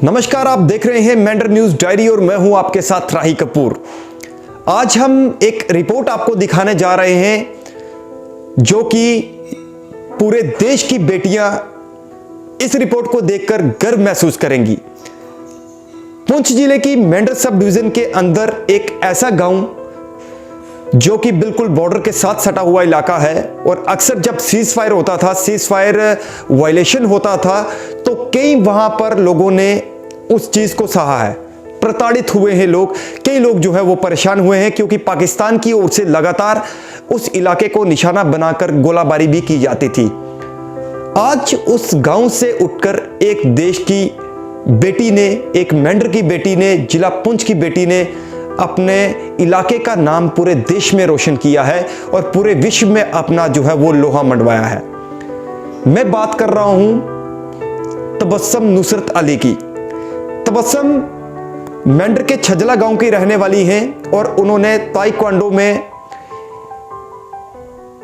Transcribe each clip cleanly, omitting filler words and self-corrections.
नमस्कार, आप देख रहे हैं मेंढर न्यूज डायरी और मैं हूं आपके साथ राही कपूर। आज हम एक रिपोर्ट आपको दिखाने जा रहे हैं जो कि पूरे देश की बेटियां इस रिपोर्ट को देखकर गर्व महसूस करेंगी। पुंछ जिले की मेंढर सब डिवीजन के अंदर एक ऐसा गांव जो कि बिल्कुल बॉर्डर के साथ सटा हुआ इलाका है और अक्सर जब सीज फायर होता था, सीज फायर वायलेशन होता था, तो कई वहां पर लोगों ने उस चीज को सहा है, प्रताड़ित हुए हैं लोग। कई लोग जो है वो परेशान हुए हैं क्योंकि पाकिस्तान की ओर से लगातार उस इलाके को निशाना बनाकर गोलाबारी भी की जाती थी। आज उस गांव से उठकर एक देश की बेटी ने, एक मेंढर की बेटी ने, जिला पुंछ की बेटी ने अपने इलाके का नाम पूरे देश में रोशन किया है और पूरे विश्व में अपना जो है वो लोहा मंडवाया है। मैं बात कर रहा हूं तबस्सुम नुसरत अली की। तबस्सुम मेंढर के छजला गांव की रहने वाली हैं और उन्होंने ताइक्वांडो में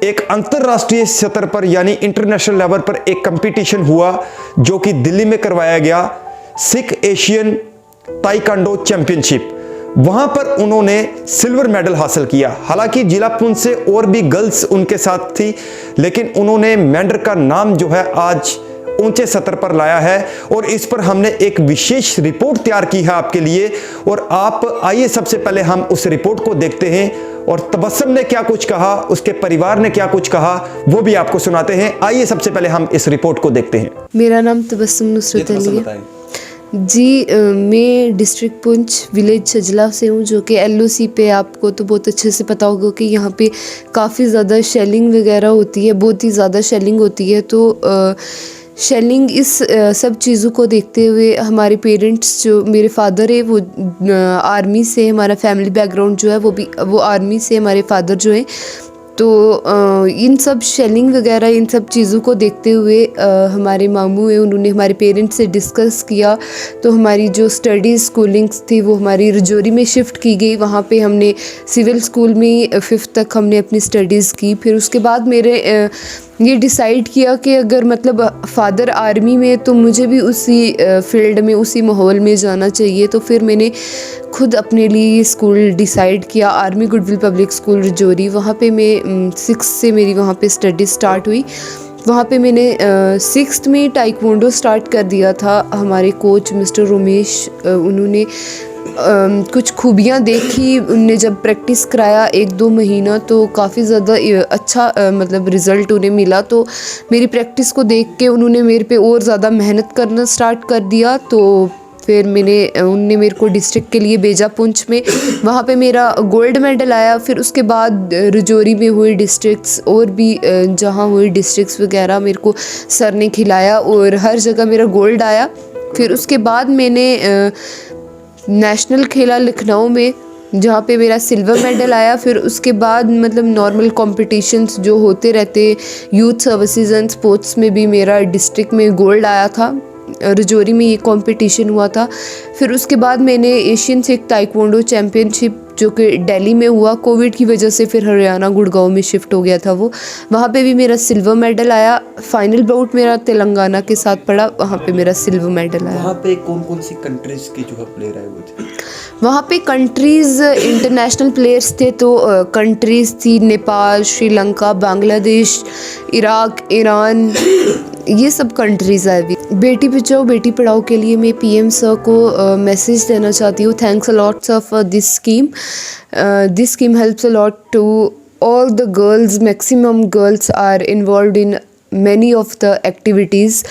एक अंतरराष्ट्रीय स्तर पर यानी इंटरनेशनल लेवल पर एक कंपटीशन हुआ जो कि दिल्ली में करवाया गया, सिख एशियन ताइक्वांडो चैंपियनशिप। वहां पर उन्होंने सिल्वर मेडल हासिल किया। हालांकि जिला पुंछ से और भी गर्ल्स उनके साथ थी, लेकिन उन्होंने मेंढर का नाम जो है आज ऊंचे स्तर पर लाया है और इस पर हमने एक विशेष रिपोर्ट तैयार की है आपके लिए। और आप आइए सबसे पहले हम उस रिपोर्ट को देखते हैं और तबस्सुम ने क्या कुछ कहा, उसके परिवार ने क्या कुछ कहा, वो भी आपको सुनाते हैं। आइए सबसे पहले हम इस रिपोर्ट को देखते हैं। मेरा नाम तबस्सुम नुसरत अली है जी। मैं डिस्ट्रिक्ट पुंछ विलेज छजला से हूँ, जो कि एलओसी पे आपको तो बहुत अच्छे से पता होगा कि यहाँ पे काफ़ी ज़्यादा शेलिंग वगैरह होती है, बहुत ही ज़्यादा शेलिंग होती है। तो शेलिंग इस सब चीज़ों को देखते हुए हमारे पेरेंट्स, जो मेरे फादर है वो आर्मी से, हमारा फैमिली बैकग्राउंड जो है वो आर्मी से, हमारे फादर जो है। तो इन सब शेलिंग वगैरह इन सब चीज़ों को देखते हुए हमारे मामू हैं, उन्होंने हमारे पेरेंट्स से डिस्कस किया। तो हमारी जो स्टडीज़ स्कूलिंग्स थी वो हमारी रजौरी में शिफ्ट की गई। वहाँ पे हमने सिविल स्कूल में 5th तक हमने अपनी स्टडीज़ की। फिर उसके बाद मेरे ये डिसाइड किया कि अगर मतलब फादर आर्मी में, तो मुझे भी उसी फील्ड में, उसी माहौल में जाना चाहिए। तो फिर मैंने खुद अपने लिए स्कूल डिसाइड किया, army goodwill public school Rajouri. वहाँ पे मैं 6 से मेरी वहाँ पे स्टडी स्टार्ट हुई। वहाँ पे मैंने 6th में टाइक्वांडो स्टार्ट कर दिया था। हमारे कोच मिस्टर रोमेश, उन्होंने कुछ खूबियाँ देखी, उनने जब प्रैक्टिस कराया 1-2 महीना, तो काफ़ी ज़्यादा अच्छा मतलब रिज़ल्ट उन्हें मिला। तो मेरी प्रैक्टिस को देख के उन्होंने मेरे पे और ज़्यादा मेहनत करना स्टार्ट कर दिया। तो फिर उनने मेरे को डिस्ट्रिक्ट के लिए भेजा पुंछ में। वहाँ पे मेरा गोल्ड मेडल आया। फिर उसके बाद रजौरी में हुए डिस्ट्रिक्ट्स और भी जहाँ हुए डिस्ट्रिक्ट्स वगैरह मेरे को सर ने खिलाया और हर जगह मेरा गोल्ड आया। फिर उसके बाद मैंने नेशनल खेला लखनऊ में, जहाँ पे मेरा सिल्वर मेडल आया। फिर उसके बाद मतलब नॉर्मल कॉम्पिटिशन्स जो होते रहते, यूथ सर्विसेज एंड स्पोर्ट्स में भी मेरा डिस्ट्रिक्ट में गोल्ड आया था। रजौरी में ये कंपटीशन हुआ था। फिर उसके बाद मैंने एशियन सिख ताइक्वांडो चैम्पियनशिप जो कि दिल्ली में हुआ, कोविड की वजह से फिर हरियाणा गुड़गांव में शिफ्ट हो गया था वो, वहाँ पे भी मेरा सिल्वर मेडल आया। फाइनल बाउट मेरा तेलंगाना के साथ पड़ा, वहाँ पे मेरा सिल्वर मेडल आया। वहाँ पे कौन कौन सी कंट्रीज के जो है प्लेयर आए हुए थे? वहाँ पे कंट्रीज़ इंटरनेशनल प्लेयर्स थे। तो कंट्रीज़ थी नेपाल, श्रीलंका, बांग्लादेश, इराक, ईरान, ये सब कंट्रीज़ आए हुई। बेटी बचाओ बेटी पढ़ाओ के लिए मैं पीएम सर को मैसेज देना चाहती हूँ। Thanks a lot sir for this scheme. This scheme helps a lot to all the girls. Maximum girls are involve in many of the activities.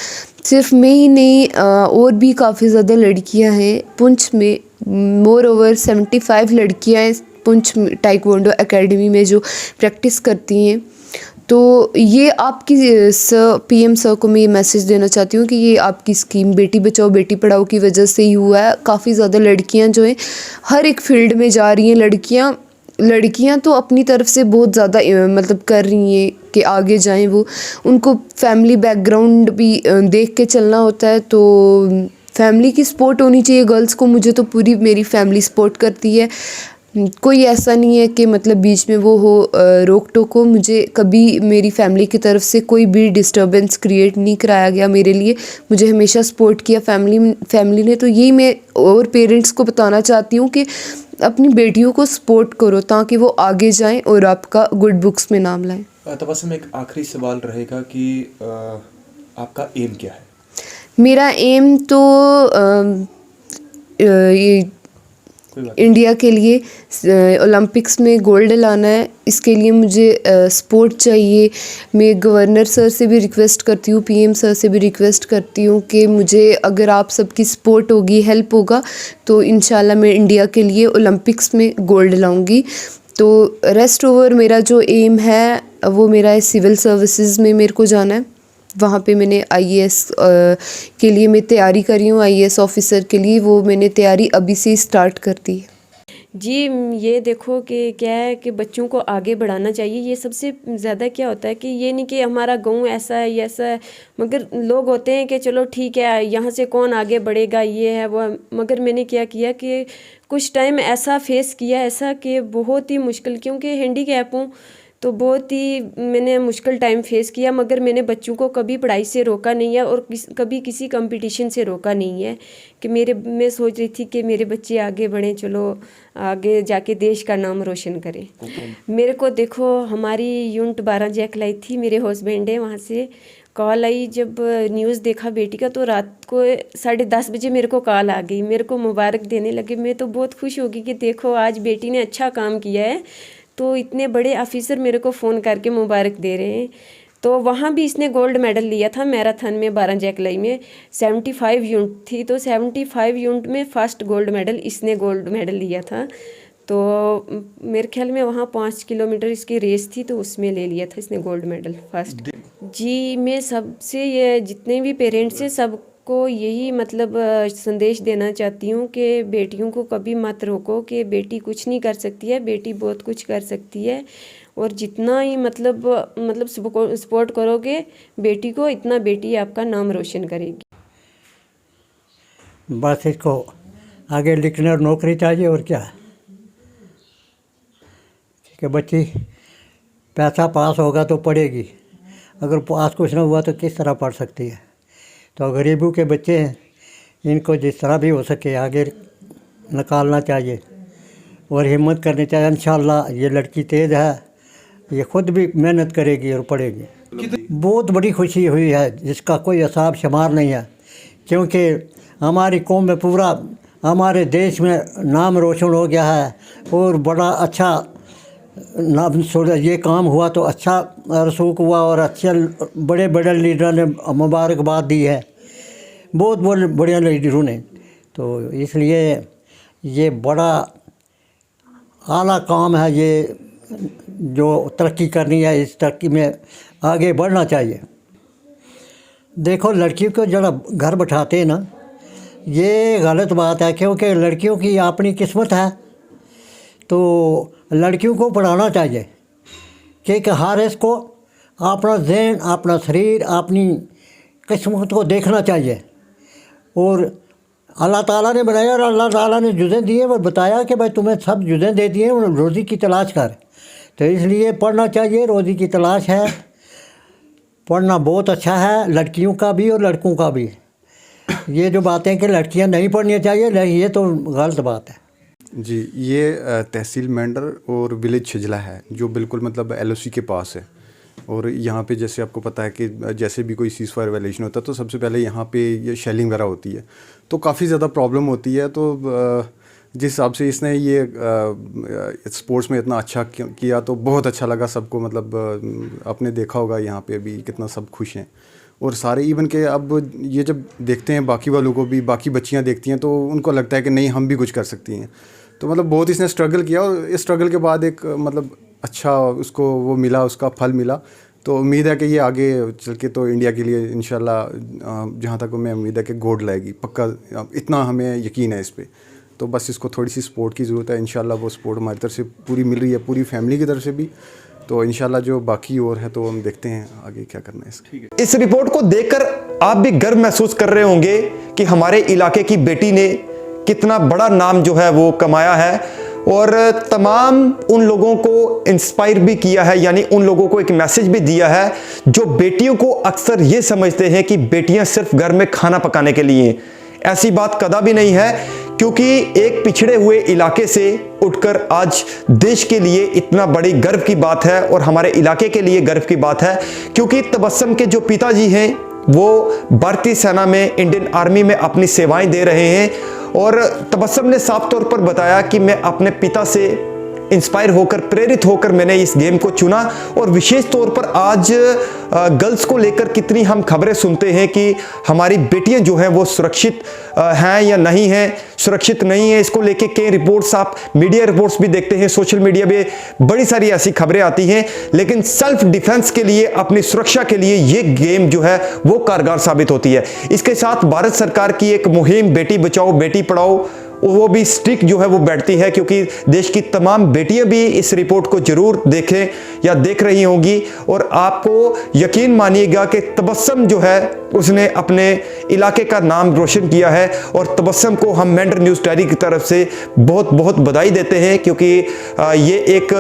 सिर्फ मैं ही नहीं, और भी काफ़ी ज़्यादा लड़कियाँ हैं पुंछ में। मोर ओवर 75 लड़कियाँ हैं पुंछ टाइक्वांडो एकेडमी में जो प्रैक्टिस करती हैं। तो ये आपकी पीएम सर को मैं ये मैसेज देना चाहती हूँ कि ये आपकी स्कीम बेटी बचाओ बेटी पढ़ाओ की वजह से ही हुआ है। काफ़ी ज़्यादा लड़कियाँ जो हैं हर एक फील्ड में जा रही हैं। लड़कियाँ तो अपनी तरफ से बहुत ज़्यादा मतलब कर रही हैं कि आगे जाएं। वो उनको फैमिली बैकग्राउंड भी देख के चलना होता है। तो फैमिली की सपोर्ट होनी चाहिए गर्ल्स को। मुझे तो पूरी मेरी फैमिली सपोर्ट करती है। कोई ऐसा नहीं है कि मतलब बीच में वो हो रोक टोक हो। मुझे कभी मेरी फैमिली की तरफ से कोई भी डिस्टर्बेंस क्रिएट नहीं कराया गया मेरे लिए। मुझे हमेशा सपोर्ट किया फैमिली ने। तो यही मैं और पेरेंट्स को बताना चाहती हूँ कि अपनी बेटियों को सपोर्ट करो ताकि वो आगे जाएं और आपका गुड बुक्स में नाम लाएं। तबस्सुम, एक आखिरी सवाल रहेगा कि आपका एम क्या है? मेरा एम तो ये इंडिया के लिए ओलंपिक्स में गोल्ड लाना है। इसके लिए मुझे सपोर्ट चाहिए। मैं गवर्नर सर से भी रिक्वेस्ट करती हूँ, पीएम सर से भी रिक्वेस्ट करती हूँ कि मुझे अगर आप सबकी सपोर्ट होगी, हेल्प होगा तो इंशाल्लाह मैं इंडिया के लिए ओलंपिक्स में गोल्ड लाऊंगी। तो रेस्ट ओवर मेरा जो एम है वो मेरा है सिविल सर्विसेज में मेरे को जाना है। वहाँ पे मैंने आईएएस के लिए मैं तैयारी कर रही हूँ, आईएएस ऑफिसर के लिए। वो मैंने तैयारी अभी से ही स्टार्ट कर दी है। जी, ये देखो कि क्या है कि बच्चों को आगे बढ़ाना चाहिए। ये सबसे ज़्यादा क्या होता है कि ये नहीं कि हमारा गांव ऐसा है, ये ऐसा है, मगर लोग होते हैं कि चलो ठीक है, यहाँ से कौन आगे बढ़ेगा, ये है वो है। मगर मैंने क्या किया कि कुछ टाइम ऐसा फेस किया, ऐसा कि बहुत ही मुश्किल, क्योंकि हैंडीकैप हूँ तो बहुत ही मैंने मुश्किल टाइम फेस किया। मगर मैंने बच्चों को कभी पढ़ाई से रोका नहीं है और कभी किसी कंपटीशन से रोका नहीं है कि मैं सोच रही थी कि मेरे बच्चे आगे बढ़ें, चलो आगे जाके देश का नाम रोशन करें। मेरे को देखो, हमारी यूनिट 12 जैक लाई थी, मेरे हस्बैंड है, वहाँ से कॉल आई। जब न्यूज़ देखा बेटी का तो रात को 10:30 बजे मेरे को कॉल आ गई, मेरे को मुबारक देने लगे। मैं तो बहुत खुश हो गई कि देखो आज बेटी ने अच्छा काम किया है। तो इतने बड़े ऑफिसर मेरे को फ़ोन करके मुबारक दे रहे हैं। तो वहाँ भी इसने गोल्ड मेडल लिया था मैराथन में, 12 जैकलाई में 75 यूनिट थी, तो 75 यूनिट में फर्स्ट गोल्ड मेडल इसने गोल्ड मेडल लिया था। तो मेरे ख्याल में वहाँ 5 किलोमीटर इसकी रेस थी, तो उसमें ले लिया था इसने गोल्ड मेडल फर्स्ट। जी, मैं सबसे ये जितने भी पेरेंट्स हैं सबको यही मतलब संदेश देना चाहती हूँ कि बेटियों को कभी मत रोको कि बेटी कुछ नहीं कर सकती है, बेटी बहुत कुछ कर सकती है। और जितना ही मतलब सपोर्ट करोगे बेटी को, इतना बेटी आपका नाम रोशन करेगी। बस इसको आगे लिखने और नौकरी चाहिए, और क्या। कि बच्ची पैसा पास होगा तो पढ़ेगी, अगर पास कुछ ना हुआ तो किस तरह पढ़ सकती है। तो गरीबों के बच्चे हैं, इनको जिस तरह भी हो सके आगे निकालना चाहिए और हिम्मत करनी चाहिए। इंशाल्लाह ये लड़की तेज़ है, ये खुद भी मेहनत करेगी और पढ़ेगी। बहुत बड़ी खुशी हुई है जिसका कोई हिसाब शुमार नहीं है, क्योंकि हमारी कौम में पूरा हमारे देश में नाम रोशन हो गया है और बड़ा अच्छा नाम ये काम हुआ तो अच्छा रसूख हुआ और अच्छे बड़े बड़े लीडरों ने मुबारकबाद दी है, बहुत बढ़िया लीडरों ने। तो इसलिए ये बड़ा आला काम है, ये जो तरक्की करनी है इस तरक्की में आगे बढ़ना चाहिए। देखो, लड़कियों को जरा घर बैठाते हैं ना, ये गलत बात है, क्योंकि लड़कियों की अपनी किस्मत है। तो लड़कियों को पढ़ाना चाहिए, क्योंकि हर इसको अपना ज़हन, अपना शरीर, अपनी किस्मत को देखना चाहिए। और अल्लाह ताला ने बनाया और अल्लाह ताला ने जुज़ें दिए और बताया कि भाई तुम्हें सब जुज़ें दे दिए और रोज़ी की तलाश कर। तो इसलिए पढ़ना चाहिए, रोज़ी की तलाश है, पढ़ना बहुत अच्छा है, लड़कियों का भी और लड़कों का भी। ये जो बातें कि लड़कियां नहीं पढ़नी चाहिए, नहीं, ये तो गलत बात है। जी, ये तहसील मेंढर और विलेज छिजला है, जो बिल्कुल मतलब एलओसी के पास है। और यहाँ पे जैसे आपको पता है कि जैसे भी कोई सीज़ फायर वायलेशन होता है तो सबसे पहले यहाँ पे ये शेलिंग वगैरह होती है, तो काफ़ी ज़्यादा प्रॉब्लम होती है। तो जिस हिसाब से इसने ये स्पोर्ट्स में इतना अच्छा किया तो बहुत अच्छा लगा सबको। मतलब आपने देखा होगा यहाँ पे भी कितना सब खुश हैं और सारे इवन के अब ये जब देखते हैं बाकी वालों को भी, बाकी बच्चियाँ देखती हैं तो उनको लगता है कि नहीं हम भी कुछ कर सकती हैं। तो मतलब बहुत इसने स्ट्रगल किया और इस स्ट्रगल के बाद एक मतलब अच्छा उसको वो मिला, उसका फल मिला। तो उम्मीद है कि ये आगे चल के तो इंडिया के लिए इंशाल्लाह, जहाँ तक मैं उम्मीद है कि गोल्ड लाएगी पक्का, इतना हमें यकीन है इस पर। तो बस इसको थोड़ी सी सपोर्ट की ज़रूरत है। इंशाल्लाह वो सपोर्ट हमारी तरफ से पूरी मिल रही है, पूरी फैमिली की तरफ से भी। तो इंशाल्लाह जो बाकी और है तो हम देखते हैं आगे क्या करना है इसका। इस रिपोर्ट को देखकर आप भी गर्व महसूस कर रहे होंगे कि हमारे इलाके की बेटी ने कितना बड़ा नाम जो है वो कमाया है। और तमाम उन लोगों को इंस्पायर भी किया है, यानी उन लोगों को एक मैसेज भी दिया है जो बेटियों को अक्सर ये समझते हैं कि बेटियां सिर्फ घर में खाना पकाने के लिए। ऐसी बात कदा भी नहीं है, क्योंकि एक पिछड़े हुए इलाके से उठकर आज देश के लिए इतना बड़ी गर्व की बात है और हमारे इलाके के लिए गर्व की बात है, क्योंकि तबस्सुम के जो पिताजी हैं वो भारतीय सेना में, इंडियन आर्मी में अपनी सेवाएं दे रहे हैं। और तबस्सुम ने साफ तौर पर बताया कि मैं अपने पिता से इंस्पायर होकर, प्रेरित होकर मैंने इस गेम को चुना। और विशेष तौर पर आज गर्ल्स को लेकर कितनी हम खबरें सुनते हैं कि हमारी बेटियां जो हैं वो सुरक्षित हैं या नहीं हैं, सुरक्षित नहीं है। इसको लेके कई रिपोर्ट्स, आप मीडिया रिपोर्ट्स भी देखते हैं, सोशल मीडिया पे बड़ी सारी ऐसी खबरें आती हैं। लेकिन सेल्फ डिफेंस के लिए, अपनी सुरक्षा के लिए ये गेम जो है वो कारगर साबित होती है। इसके साथ भारत सरकार की एक मुहिम बेटी बचाओ बेटी पढ़ाओ, वो भी स्टिक जो है वो बैठती है, क्योंकि देश की तमाम बेटियां भी इस रिपोर्ट को जरूर देखें या देख रही होंगी। और आपको यकीन मानिएगा कि तबस्सुम जो है उसने अपने इलाके का नाम रोशन किया है। और तबस्सुम को हम मेंढर न्यूज़ डायरी की तरफ से बहुत बहुत बधाई देते हैं, क्योंकि ये एक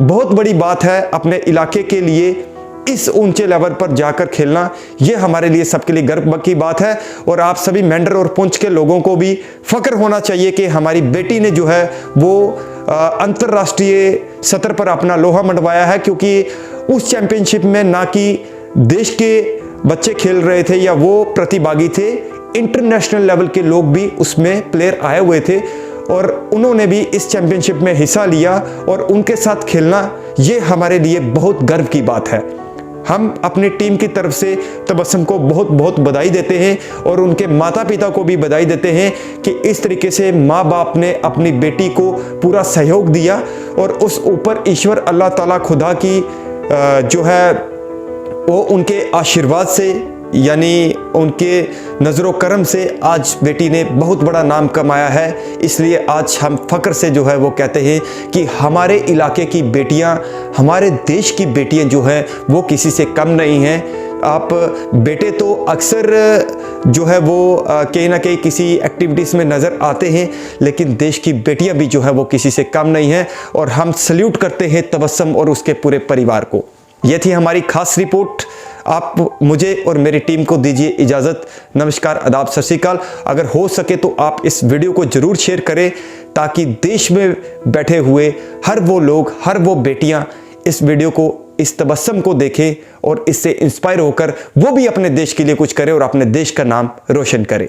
बहुत बड़ी बात है अपने इलाके के लिए इस ऊंचे लेवल पर जाकर खेलना। ये हमारे लिए सबके लिए गर्व की बात है। और आप सभी मेंढर और पुंछ के लोगों को भी फख्र होना चाहिए कि हमारी बेटी ने जो है वो अंतर्राष्ट्रीय सतह पर अपना लोहा मनवाया है, क्योंकि उस चैंपियनशिप में ना कि देश के बच्चे खेल रहे थे या वो प्रतिभागी थे, इंटरनेशनल लेवल के लोग भी उसमें प्लेयर आए हुए थे और उन्होंने भी इस चैंपियनशिप में हिस्सा लिया। और उनके साथ खेलना ये हमारे लिए बहुत गर्व की बात है। हम अपनी टीम की तरफ से तबस्सुम को बहुत बहुत बधाई देते हैं और उनके माता पिता को भी बधाई देते हैं कि इस तरीके से माँ बाप ने अपनी बेटी को पूरा सहयोग दिया। और उस ऊपर ईश्वर अल्लाह ताला खुदा की जो है वो उनके आशीर्वाद से, यानी उनके नज़रो करम से आज बेटी ने बहुत बड़ा नाम कमाया है। इसलिए आज हम फ़ख्र से जो है वो कहते हैं कि हमारे इलाके की बेटियां, हमारे देश की बेटियां जो हैं वो किसी से कम नहीं हैं। आप बेटे तो अक्सर जो है वो कहीं ना कहीं किसी एक्टिविटीज़ में नज़र आते हैं, लेकिन देश की बेटियां भी जो है वो किसी से कम नहीं हैं। और हम सल्यूट करते हैं तबस्सुम और उसके पूरे परिवार को। ये थी हमारी खास रिपोर्ट। आप मुझे और मेरी टीम को दीजिए इजाज़त। नमस्कार, आदाब, सत श्री अकाल। अगर हो सके तो आप इस वीडियो को ज़रूर शेयर करें, ताकि देश में बैठे हुए हर वो लोग, हर वो बेटियां इस वीडियो को, इस तबस्सुम को देखें और इससे इंस्पायर होकर वो भी अपने देश के लिए कुछ करें और अपने देश का नाम रोशन करें।